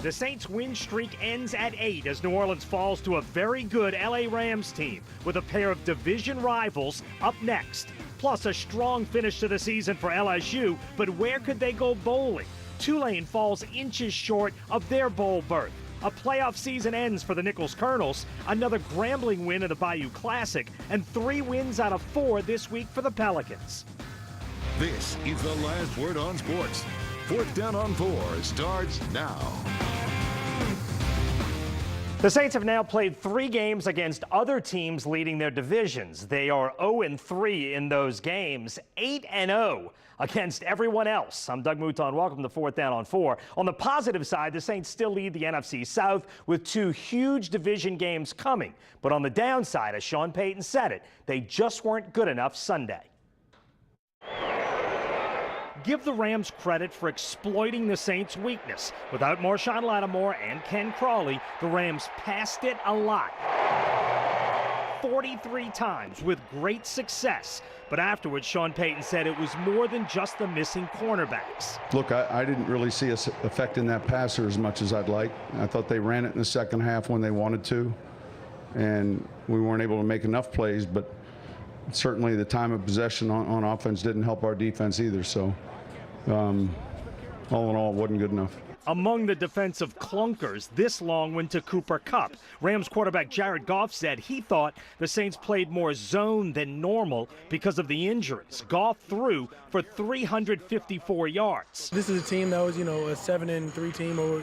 The Saints' win streak ends at 8 as New Orleans falls to a very good LA Rams team with a pair of division rivals up next. Plus a strong finish to the season for LSU, but where could they go bowling? Tulane falls inches short of their bowl berth. A playoff season ends for the Nichols Colonels, another Grambling win in the Bayou Classic, and 3 wins out of 4 this week for the Pelicans. This is the last word on sports. 4th Down on 4 starts now. The Saints have now played 3 games against other teams leading their divisions. They are 0-3 in those games, 8-0 against everyone else. I'm Doug Mouton. Welcome to 4th Down on 4. On the positive side, the Saints still lead the NFC South with 2 huge division games coming. But on the downside, as Sean Payton said it, they just weren't good enough Sunday. Give the Rams credit for exploiting the Saints' weakness. Without Marshawn Lattimore and Ken Crawley, the Rams passed it a lot. 43 times with great success. But afterwards, Sean Payton said it was more than just the missing cornerbacks. Look, I didn't really see us affecting that passer as much as I'd like. I thought they ran it in the second half when they wanted to, and we weren't able to make enough plays, but certainly the time of possession on offense didn't help our defense either. So all in all, it wasn't good enough. Among the defensive clunkers, this long went to Cooper Kupp. Rams quarterback Jared Goff said he thought the Saints played more zone than normal because of the injuries. Goff threw for 354 yards. This is a team that was, a 7-3 team, or,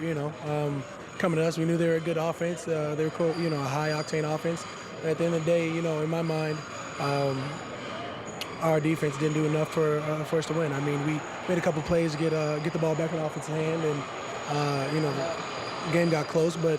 coming to us. We knew they were a good offense. They were, a high-octane offense. At the end of the day, in my mind, our defense didn't do enough for us to win. I mean, we made a couple plays to get the ball back in the offensive hand, and the game got close, but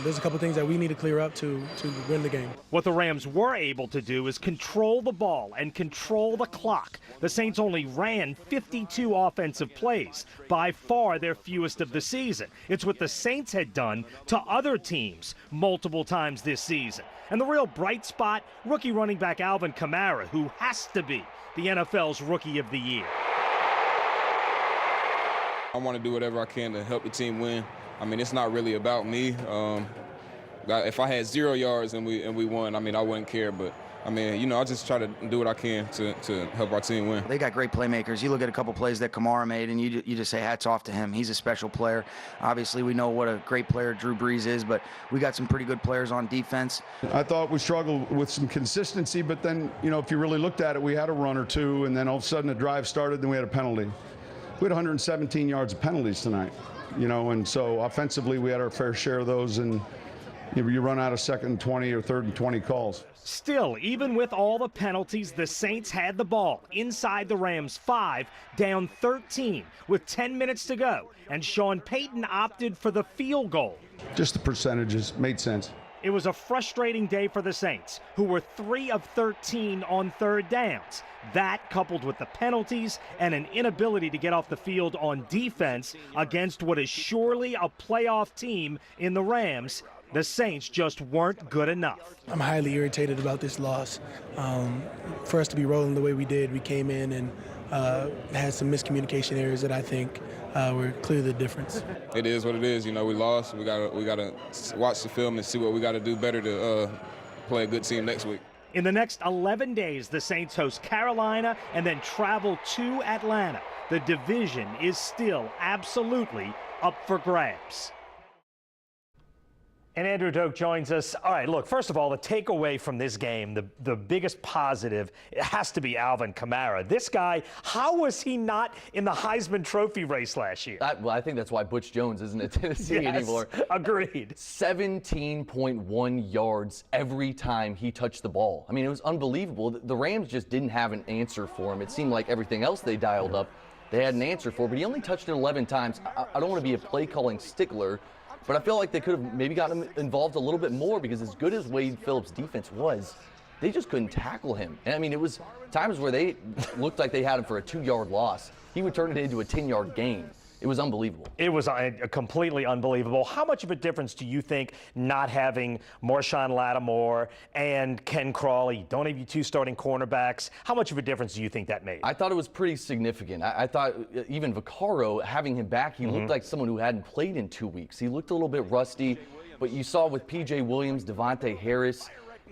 there's a couple things that we need to clear up to win the game. What the Rams were able to do is control the ball and control the clock. The Saints only ran 52 offensive plays, by far their fewest of the season. It's what the Saints had done to other teams multiple times this season. And the real bright spot, rookie running back Alvin Kamara, who has to be the NFL's Rookie of the Year. I want to do whatever I can to help the team win. I mean, it's not really about me. If I had 0 yards and we won, I mean, I wouldn't care. But, I mean, I just try to do what I can to help our team win. They got great playmakers. You look at a couple plays that Kamara made, and you just say hats off to him. He's a special player. Obviously, we know what a great player Drew Brees is, but we got some pretty good players on defense. I thought we struggled with some consistency, but then, if you really looked at it, we had a run or two, and then all of a sudden a drive started, then we had a penalty. We had 117 yards of penalties tonight, and so offensively we had our fair share of those, and you run out of 2nd and 20 or 3rd and 20 calls. Still, even with all the penalties, the Saints had the ball inside the Rams' 5, down 13 with 10 minutes to go, and Sean Payton opted for the field goal. Just the percentages made sense. It was a frustrating day for the Saints, who were 3 of 13 on 3rd downs. That, coupled with the penalties and an inability to get off the field on defense against what is surely a playoff team in the Rams, the Saints just weren't good enough. I'm highly irritated about this loss. For us to be rolling the way we did, we came in and had some miscommunication errors that I think were clearly the difference. It is what it is. We lost. We gotta watch the film and see what we got to do better to play a good team next week. In the next 11 days, the Saints host Carolina and then travel to Atlanta. The division is still absolutely up for grabs. And Andrew Doak joins us. All right, look, first of all, the takeaway from this game, the biggest positive, it has to be Alvin Kamara. This guy, how was he not in the Heisman Trophy race last year? Well, I think that's why Butch Jones isn't at Tennessee anymore. Agreed. 17.1 yards every time he touched the ball. I mean, it was unbelievable. The Rams just didn't have an answer for him. It seemed like everything else they dialed up, they had an answer for, but he only touched it 11 times. I don't want to be a play-calling stickler, but I feel like they could have maybe gotten him involved a little bit more, because as good as Wade Phillips' defense was, they just couldn't tackle him. And I mean, it was times where they looked like they had him for a 2-yard loss. He would turn it into a 10-yard gain. it was unbelievable. It was completely unbelievable. How much of a difference do you think not having Marshawn Lattimore and Ken Crawley, don't have you two starting cornerbacks, how much of a difference do you think that made? I thought it was pretty significant. I thought even Vaccaro, having him back, he looked like someone who hadn't played in 2 weeks. He looked a little bit rusty, but you saw with P.J. Williams, Devontae Harris,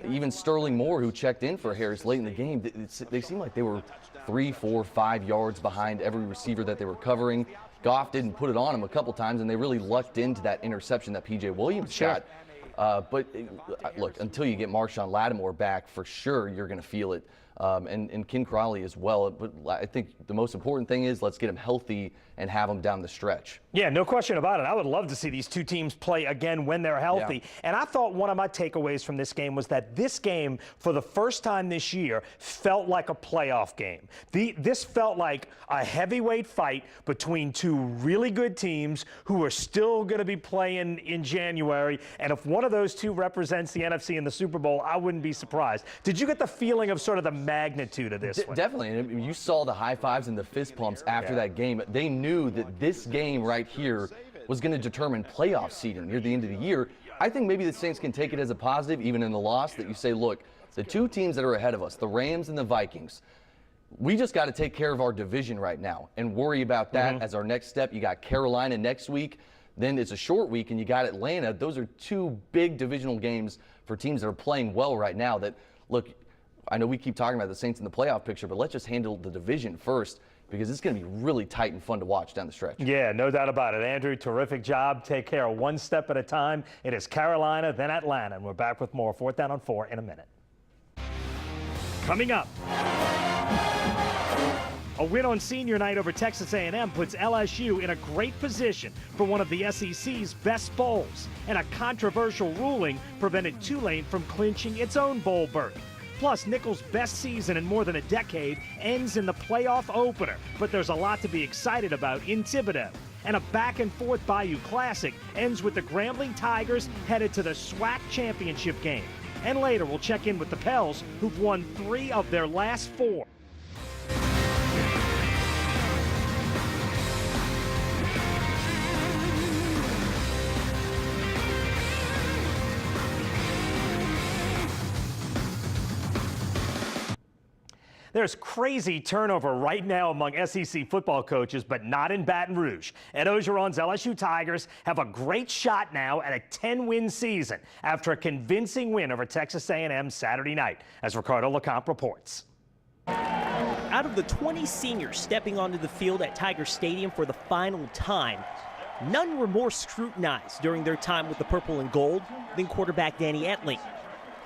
even Sterling Moore, who checked in for Harris late in the game, they seemed like they were 3, 4, 5 yards behind every receiver that they were covering. Goff didn't put it on him a couple times, and they really lucked into that interception that P.J. Williams got. But look, until you get Marshawn Lattimore back, for sure you're going to feel it. And Ken Crawley as well. But I think the most important thing is let's get him healthy and have him down the stretch. Yeah, no question about it. I would love to see these two teams play again when they're healthy. Yeah. And I thought one of my takeaways from this game was that this game, for the first time this year, felt like a playoff game. This felt like a heavyweight fight between two really good teams who are still going to be playing in January. And if one of those two represents the NFC in the Super Bowl, I wouldn't be surprised. Did you get the feeling of sort of the magnitude of this one? Definitely. And you saw the high fives and the fist pumps after that game. They knew that this game right here was going to determine playoff seeding near the end of the year. I think maybe the Saints can take it as a positive, even in the loss, that you say, look, the two teams that are ahead of us, the Rams and the Vikings, we just got to take care of our division right now and worry about that as our next step. You got Carolina next week. Then it's a short week, and you got Atlanta. Those are two big divisional games for teams that are playing well right now that, look, I know we keep talking about the Saints in the playoff picture, but let's just handle the division first, because it's going to be really tight and fun to watch down the stretch. Yeah, no doubt about it. Andrew, terrific job. Take care of one step at a time. It is Carolina, then Atlanta, and we're back with more 4th Down on 4 in a minute. Coming up, a win on senior night over Texas A&M puts LSU in a great position for one of the SEC's best bowls, and a controversial ruling prevented Tulane from clinching its own bowl berth. Plus, Nickel's best season in more than a decade ends in the playoff opener. But there's a lot to be excited about in Thibodaux. And a back-and-forth Bayou Classic ends with the Grambling Tigers headed to the SWAC championship game. And later, we'll check in with the Pels, who've won 3 of their last 4. There's crazy turnover right now among SEC football coaches, but not in Baton Rouge. Ed Ogeron's LSU Tigers have a great shot now at a 10-win season after a convincing win over Texas A&M Saturday night, as Ricardo LeCompte reports. Out of the 20 seniors stepping onto the field at Tiger Stadium for the final time, none were more scrutinized during their time with the purple and gold than quarterback Danny Etling.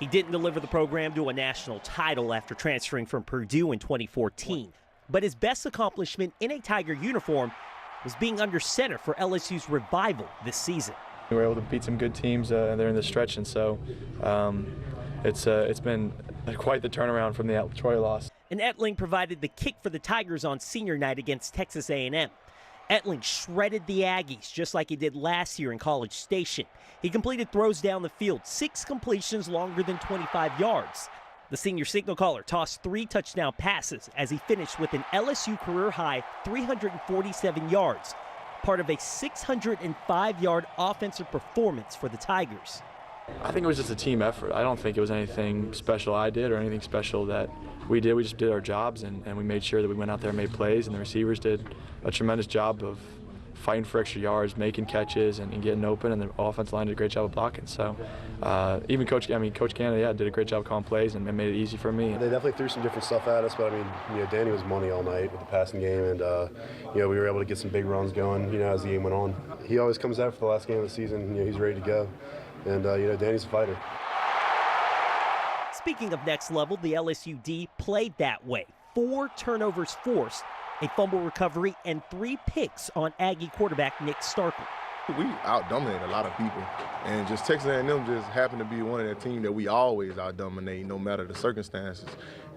He didn't deliver the program to a national title after transferring from Purdue in 2014. But his best accomplishment in a Tiger uniform was being under center for LSU's revival this season. We were able to beat some good teams there in the stretch, and so it's been quite the turnaround from the Troy loss. And Etling provided the kick for the Tigers on senior night against Texas A&M. Etling shredded the Aggies just like he did last year in College Station. He completed throws down the field, 6 completions longer than 25 yards. The senior signal caller tossed 3 touchdown passes as he finished with an LSU career-high 347 yards, part of a 605-yard offensive performance for the Tigers. I think it was just a team effort. I don't think it was anything special I did or anything special that we did. We just did our jobs, and we made sure that we went out there and made plays, and the receivers did a tremendous job of fighting for extra yards, making catches, and getting open, and the offensive line did a great job of blocking. So even Coach Canada, did a great job calling plays and made it easy for me. They definitely threw some different stuff at us, but I mean, Danny was money all night with the passing game, and we were able to get some big runs going, as the game went on. He always comes out for the last game of the season. He's ready to go, and Danny's a fighter. Speaking of next level, the LSU D played that way. 4 turnovers forced, a fumble recovery, and 3 picks on Aggie quarterback Nick Starkel. We out-dominate a lot of people, and just Texas A&M just happened to be one of that team that we always out-dominate no matter the circumstances.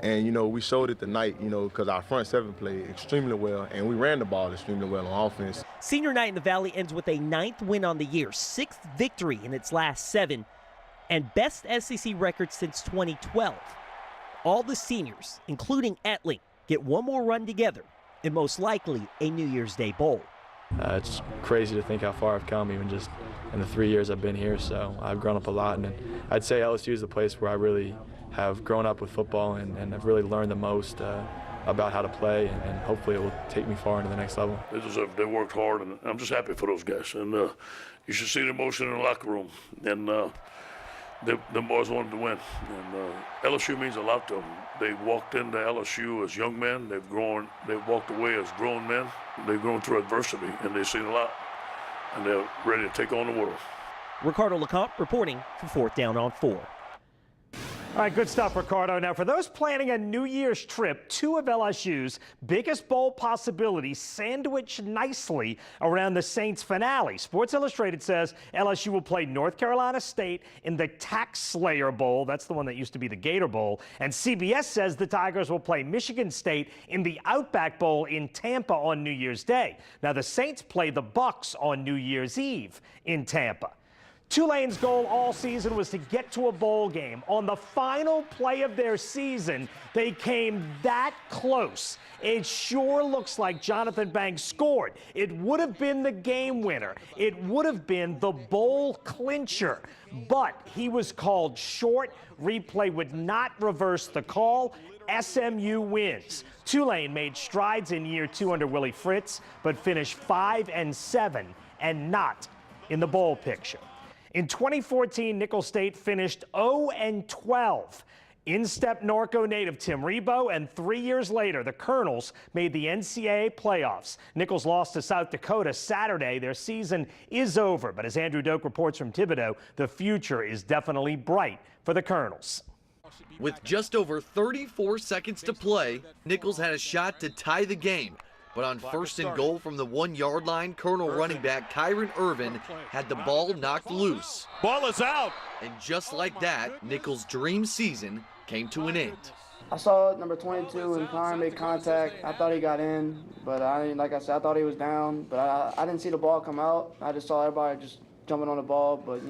And, we showed it tonight, because our front 7 played extremely well, and we ran the ball extremely well on offense. Senior night in the Valley ends with a 9th win on the year, 6th victory in its last 7, and best SEC record since 2012. All the seniors, including Etling, get one more run together, and most likely a New Year's Day bowl. It's crazy to think how far I've come, even just in the 3 years I've been here. So I've grown up a lot, and I'd say LSU is the place where I really have grown up with football and I've really learned the most about how to play, and hopefully it will take me far into the next level. They worked hard, and I'm just happy for those guys. And you should see the emotion in the locker room. And the boys wanted to win. And LSU means a lot to them. They walked into LSU as young men. They've walked away as grown men. They've grown through adversity, and they've seen a lot. And they're ready to take on the world. Ricardo LeCompte reporting for 4th Down on 4. All right, good stuff, Ricardo. Now, for those planning a New Year's trip, two of LSU's biggest bowl possibilities sandwich nicely around the Saints finale. Sports Illustrated says LSU will play North Carolina State in the Tax Slayer Bowl. That's the one that used to be the Gator Bowl. And CBS says the Tigers will play Michigan State in the Outback Bowl in Tampa on New Year's Day. Now, the Saints play the Bucs on New Year's Eve in Tampa. Tulane's goal all season was to get to a bowl game. On the final play of their season, they came that close. It sure looks like Jonathan Banks scored. It would have been the game winner. It would have been the bowl clincher. But he was called short. Replay would not reverse the call. SMU wins. Tulane made strides in year 2 under Willie Fritz, but finished 5-7 and not in the bowl picture. In 2014, Nicholls State finished 0-12. In-step Norco native Tim Rebowe, and 3 years later, the Colonels made the NCAA playoffs. Nicholls lost to South Dakota Saturday. Their season is over, but as Andrew Doak reports from Thibodaux, the future is definitely bright for the Colonels. With just over 34 seconds to play, Nicholls had a shot to tie the game. But on 1st and goal from the 1-yard line, Colonel running back Kyron Irvin had the ball knocked loose. Ball is out. And just like that, Nicholls' dream season came to an end. I saw number 22 and Kyron make contact. I thought he got in, but like I said, I thought he was down. But I didn't see the ball come out. I just saw everybody just jumping on the ball. But,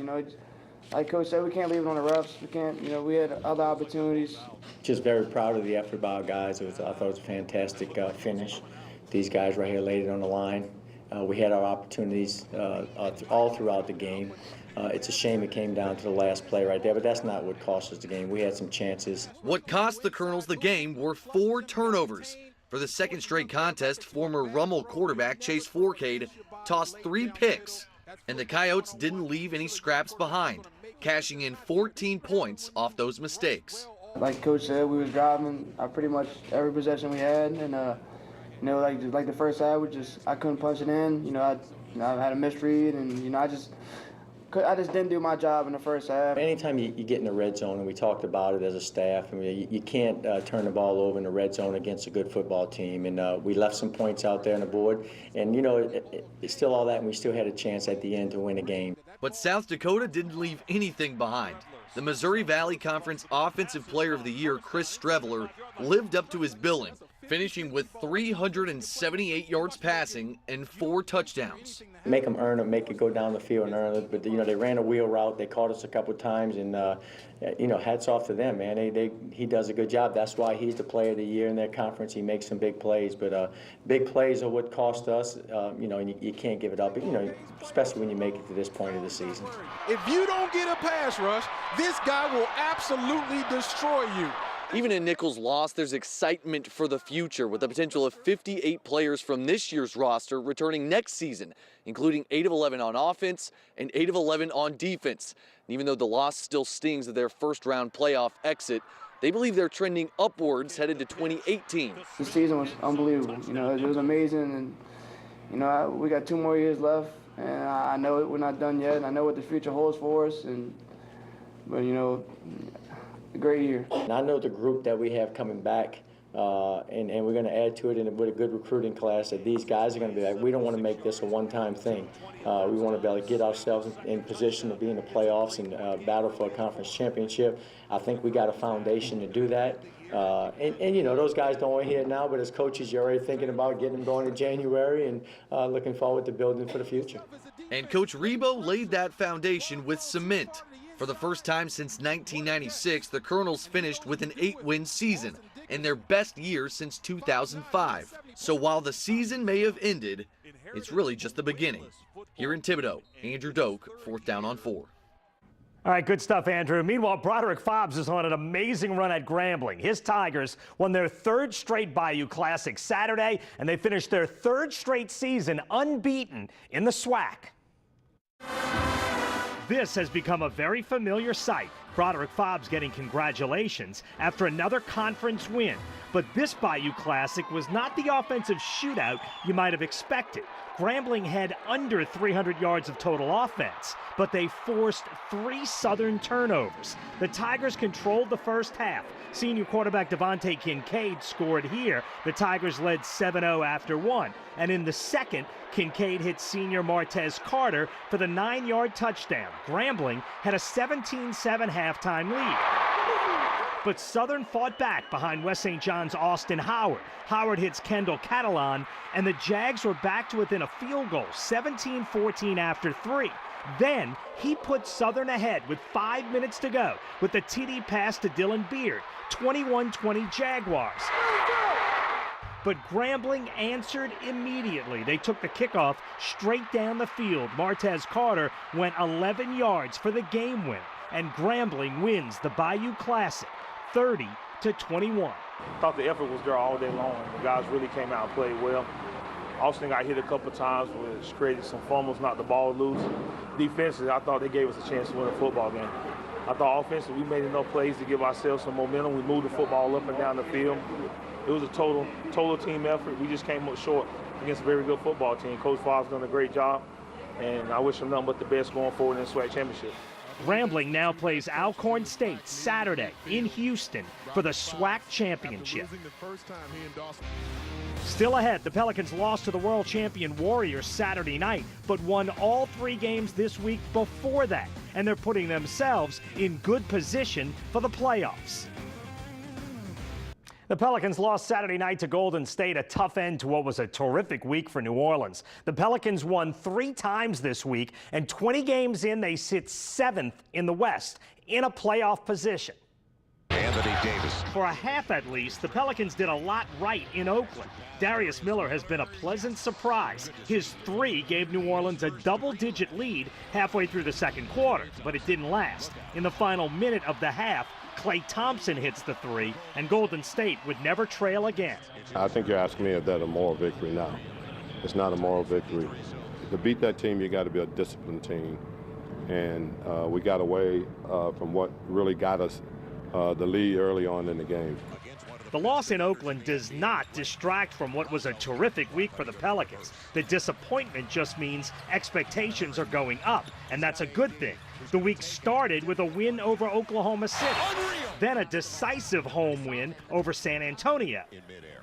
like Coach said, we can't leave it on the refs. We can't, we had other opportunities. Just very proud of the effort by our guys. I thought it was a fantastic finish. These guys right here laid it on the line. We had our opportunities all throughout the game. It's a shame it came down to the last play right there, but that's not what cost us the game. We had some chances. What cost the Colonels the game were 4 turnovers. For the second straight contest, former Rummel quarterback Chase Forcade tossed 3 picks, and the Coyotes didn't leave any scraps behind, cashing in 14 points off those mistakes. Like Coach said, we was driving pretty much every possession we had, and like the first half, I couldn't punch it in. I had a misread, and I just didn't do my job in the first half. Anytime you get in the red zone, and we talked about it as a staff, you can't turn the ball over in the red zone against a good football team. And we left some points out there on the board, and it's still all that, and we still had a chance at the end to win a game. But South Dakota didn't leave anything behind. The Missouri Valley Conference Offensive Player of the Year, Chris Streveler, lived up to his billing, finishing with 378 yards passing and 4 touchdowns. Make them earn it, make it go down the field and earn it. But, they ran a wheel route. They caught us a couple of times, and, hats off to them, man. He does a good job. That's why he's the player of the year in their conference. He makes some big plays. But big plays are what cost us, and you can't give it up, especially when you make it to this point of the season. If you don't get a pass rush, this guy will absolutely destroy you. Even in Nicholls' loss, there's excitement for the future, with the potential of 58 players from this year's roster returning next season, including 8 of 11 on offense and 8 of 11 on defense. And even though the loss still stings of their first-round playoff exit, they believe they're trending upwards headed to 2018. The season was unbelievable. It was amazing, and we got 2 more years left, and I know we're not done yet, and I know what the future holds for us, but a great year. And I know the group that we have coming back, and we're going to add to it with a good recruiting class, that these guys are going to be like, we don't want to make this a one-time thing. We want to be able to get ourselves in position to be in the playoffs and battle for a conference championship. I think we got a foundation to do that. Those guys don't want to hear it now, but as coaches, you're already thinking about getting them going in January and looking forward to building for the future. And Coach Rebowe laid that foundation with cement. For the first time since 1996, the Colonels finished with an 8-win season, and their best year since 2005. So while the season may have ended, it's really just the beginning. Here in Thibodaux, Andrew Doak, 4th Down on 4. All right, good stuff, Andrew. Meanwhile, Broderick Fobbs is on an amazing run at Grambling. His Tigers won their 3rd straight Bayou Classic Saturday, and they finished their 3rd straight season unbeaten in the SWAC. This has become a very familiar sight. Broderick Fobbs getting congratulations after another conference win. But this Bayou Classic was not the offensive shootout you might have expected. Grambling had under 300 yards of total offense, but they forced 3 Southern turnovers. The Tigers controlled the first half. Senior quarterback Devontae Kincaid scored here. The Tigers led 7-0 after 1. And in the second, Kincaid hit senior Martez Carter for the 9-yard touchdown. Grambling had a 17-7 halftime lead. But Southern fought back behind West St. John's Austin Howard. Howard hits Kendall Catalan, and the Jags were back to within a field goal, 17-14 after 3. Then he put Southern ahead with 5 minutes to go with the TD pass to Dylan Beard, 21-20 Jaguars. But Grambling answered immediately. They took the kickoff straight down the field. Martez Carter went 11 yards for the game win, and Grambling wins the Bayou Classic 30-21. I thought the effort was there all day long. The guys really came out and played well. Austin got hit a couple of times, which created some fumbles, knocked the ball loose. Defensively, I thought they gave us a chance to win a football game. I thought offensively, we made enough plays to give ourselves some momentum. We moved the football up and down the field. It was a total team effort. We just came up short against a very good football team. Coach Fobbs done a great job, and I wish him nothing but the best going forward in the SWAC championship. Grambling now plays Alcorn State Saturday in Houston for the SWAC championship. Still ahead, the Pelicans lost to the world champion Warriors Saturday night, but won all 3 games this week before that, and they're putting themselves in good position for the playoffs. The Pelicans lost Saturday night to Golden State, a tough end to what was a terrific week for New Orleans. The Pelicans won 3 times this week, and 20 games in, they sit 7th in the West in a playoff position. Anthony Davis. For a half at least, the Pelicans did a lot right in Oakland. Darius Miller has been a pleasant surprise. His 3 gave New Orleans a double-digit lead halfway through the second quarter, but it didn't last. In the final minute of the half, Klay Thompson hits the 3, and Golden State would never trail again. I think you're asking me if that's a moral victory now. It's not a moral victory. To beat that team, you got to be a disciplined team. And we got away from what really got us the lead early on in the game. The loss in Oakland does not distract from what was a terrific week for the Pelicans. The disappointment just means expectations are going up, and that's a good thing. The week started with a win over Oklahoma City, then a decisive home win over San Antonio,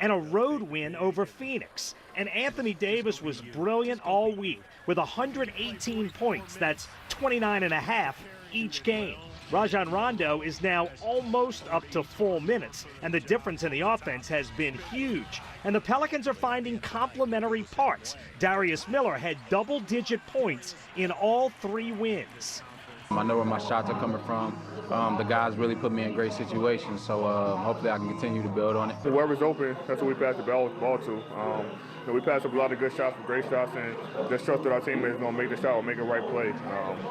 and a road win over Phoenix. And Anthony Davis was brilliant all week with 118 points. That's 29.5 each game. Rajon Rondo is now almost up to full minutes, and the difference in the offense has been huge. And the Pelicans are finding complementary parts. Darius Miller had double-digit points in all 3 wins. I know where my shots are coming from. The guys really put me in great situations, so hopefully I can continue to build on it. Whoever's open, that's what we pass the ball to. We pass up a lot of good shots, great shots, and just trust that our teammates going to make the shot or make a right play.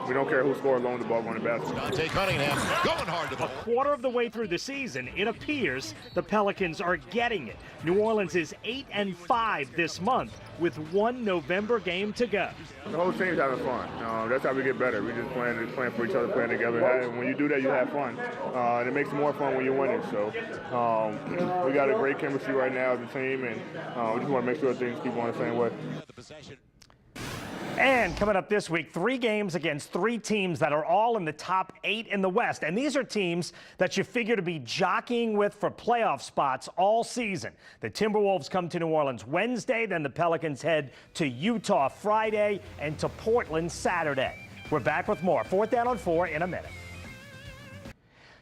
We don't care who scores as long as the ball going to basket. Dante Cunningham going hard to the ball. A quarter of the way through the season, it appears the Pelicans are getting it. New Orleans is 8-5 this month with 1 November game to go. The whole team's having fun. That's how we get better. We just playing for each other, playing together. And when you do that, you have fun. And it makes it more fun when you're winning. So we got a great chemistry right now as a team, and we just want to make sure things keep going the same way. And coming up this week, 3 games against 3 teams that are all in the top 8 in the West. And these are teams that you figure to be jockeying with for playoff spots all season. The Timberwolves come to New Orleans Wednesday, then the Pelicans head to Utah Friday and to Portland Saturday. We're back with more 4th Down on 4 in a minute.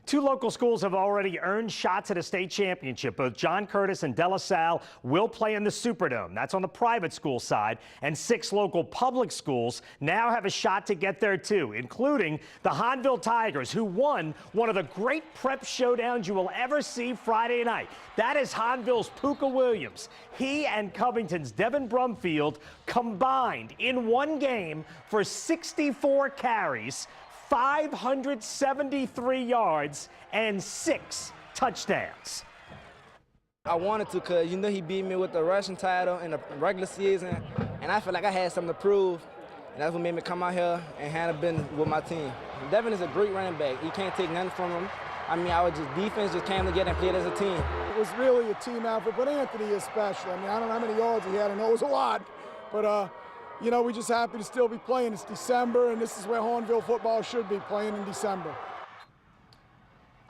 Two local schools have already earned shots at a state championship. Both John Curtis and De La Salle will play in the Superdome. That's on the private school side. And 6 local public schools now have a shot to get there too, including the Hahnville Tigers, who won one of the great prep showdowns you will ever see Friday night. That is Hahnville's Puka Williams. He and Covington's Devin Brumfield combined in one game for 64 carries, 573 yards, and 6 touchdowns. I wanted to because, he beat me with the rushing title in the regular season, and I feel like I had something to prove, and that's what made me come out here and have been with my team. Devin is a great running back. You can't take nothing from him. Our defense just came together and played as a team. It was really a team effort, but Anthony is special. I don't know how many yards he had. I know it was a lot, but we're just happy to still be playing. It's December, and this is where Hahnville football should be, playing in December.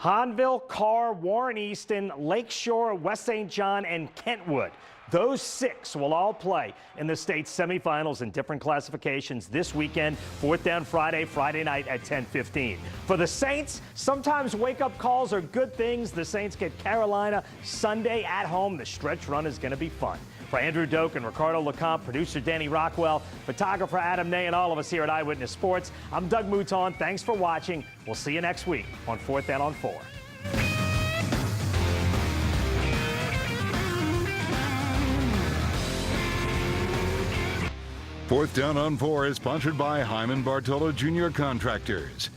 Hahnville, Carr, Warren Easton, Lakeshore, West St. John, and Kentwood. Those 6 will all play in the state's semifinals in different classifications this weekend. 4th Down Friday, Friday night at 10:15. For the Saints, sometimes wake-up calls are good things. The Saints get Carolina Sunday at home. The stretch run is going to be fun. For Andrew Doak and Ricardo LeCompte, producer Danny Rockwell, photographer Adam Ney, and all of us here at Eyewitness Sports, I'm Doug Mouton. Thanks for watching. We'll see you next week on 4th Down on 4. Fourth Down on 4 is sponsored by Hyman Bartolo Jr. Contractors.